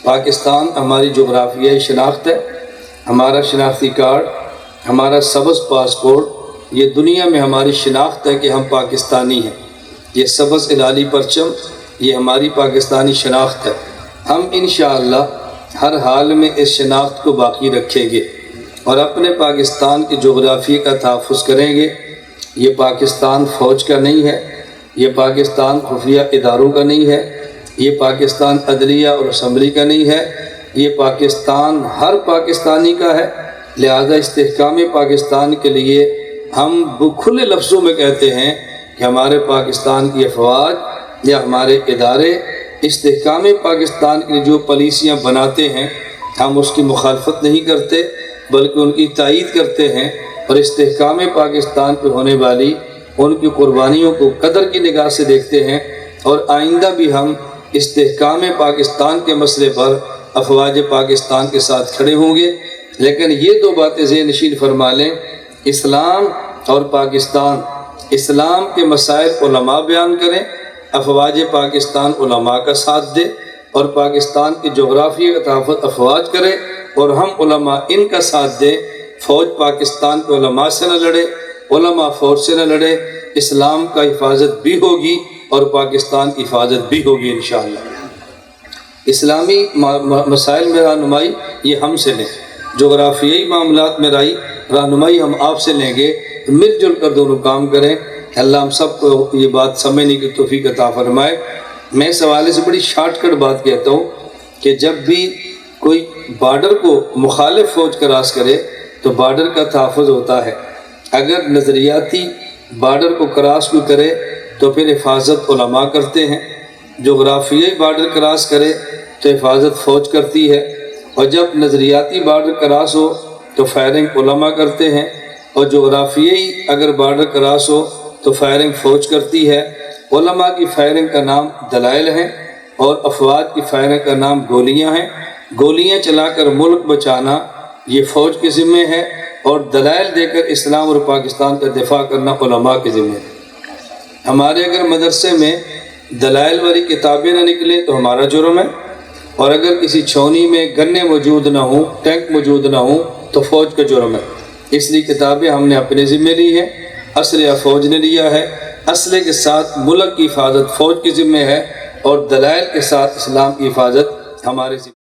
پاکستان ہماری جغرافیائی شناخت ہے، ہمارا شناختی کارڈ، ہمارا سبز پاسپورٹ، یہ دنیا میں ہماری شناخت ہے کہ ہم پاکستانی ہیں۔ یہ سبز ہلالی پرچم یہ ہماری پاکستانی شناخت ہے۔ ہم انشاءاللہ ہر حال میں اس شناخت کو باقی رکھیں گے اور اپنے پاکستان کے جغرافیے کا تحفظ کریں گے۔ یہ پاکستان فوج کا نہیں ہے، یہ پاکستان خفیہ اداروں کا نہیں ہے، یہ پاکستان عدلیہ اور اسمبلی کا نہیں ہے، یہ پاکستان ہر پاکستانی کا ہے۔ لہذا استحکام پاکستان کے لیے ہم کھلے لفظوں میں کہتے ہیں کہ ہمارے پاکستان کی افواج یا ہمارے ادارے استحکام پاکستان کے لیے جو پالیسیاں بناتے ہیں ہم اس کی مخالفت نہیں کرتے بلکہ ان کی تائید کرتے ہیں، اور استحکام پاکستان پہ ہونے والی ان کی قربانیوں کو قدر کی نگاہ سے دیکھتے ہیں، اور آئندہ بھی ہم استحکام پاکستان کے مسئلے پر افواج پاکستان کے ساتھ کھڑے ہوں گے۔ لیکن یہ دو باتیں ذہن نشین فرما لیں، اسلام اور پاکستان، اسلام کے مسائل علماء بیان کریں، افواج پاکستان علماء کا ساتھ دے، اور پاکستان کی جغرافیہ کا تحفظ افواج کرے اور ہم علماء ان کا ساتھ دیں۔ فوج پاکستان کے علماء سے نہ لڑے، علماء فوج سے نہ لڑے، اسلام کا حفاظت بھی ہوگی اور پاکستان کی حفاظت بھی ہوگی انشاءاللہ۔ اسلامی مسائل میں رہنمائی یہ ہم سے لیں، جغرافیائی معاملات میں رہنمائی ہم آپ سے لیں گے، مل جل کر دونوں کام کریں۔ اللہ ہم سب کو یہ بات سمجھنے کی توفیق عطا فرمائے۔ میں اس حوالے سے بڑی شارٹ کٹ بات کہتا ہوں کہ جب بھی کوئی بارڈر کو مخالف فوج کراس کرے تو بارڈر کا تحفظ ہوتا ہے۔ اگر نظریاتی بارڈر کو کراس کوئی کرے تو پھر حفاظت علماء کرتے ہیں، جغرافیائی بارڈر کراس کرے تو حفاظت فوج کرتی ہے، اور جب نظریاتی بارڈر کراس ہو تو فائرنگ علماء کرتے ہیں، اور جغرافیائی اگر بارڈر کراس ہو تو فائرنگ فوج کرتی ہے۔ علماء کی فائرنگ کا نام دلائل ہیں اور افواج کی فائرنگ کا نام گولیاں ہیں۔ گولیاں چلا کر ملک بچانا یہ فوج کے ذمہ ہے، اور دلائل دے کر اسلام اور پاکستان کا دفاع کرنا علماء کے ذمہ ہے۔ ہمارے اگر مدرسے میں دلائل والی کتابیں نہ نکلیں تو ہمارا جرم ہے، اور اگر کسی چھونی میں گنے موجود نہ ہوں، ٹینک موجود نہ ہوں تو فوج کا جرم ہے۔ اس لیے کتابیں ہم نے اپنے ذمہ لی ہیں، اسلحہ فوج نے لیا ہے، اسلحے کے ساتھ ملک کی حفاظت فوج کے ذمہ ہے، اور دلائل کے ساتھ اسلام کی حفاظت ہمارے ذمہ ہے۔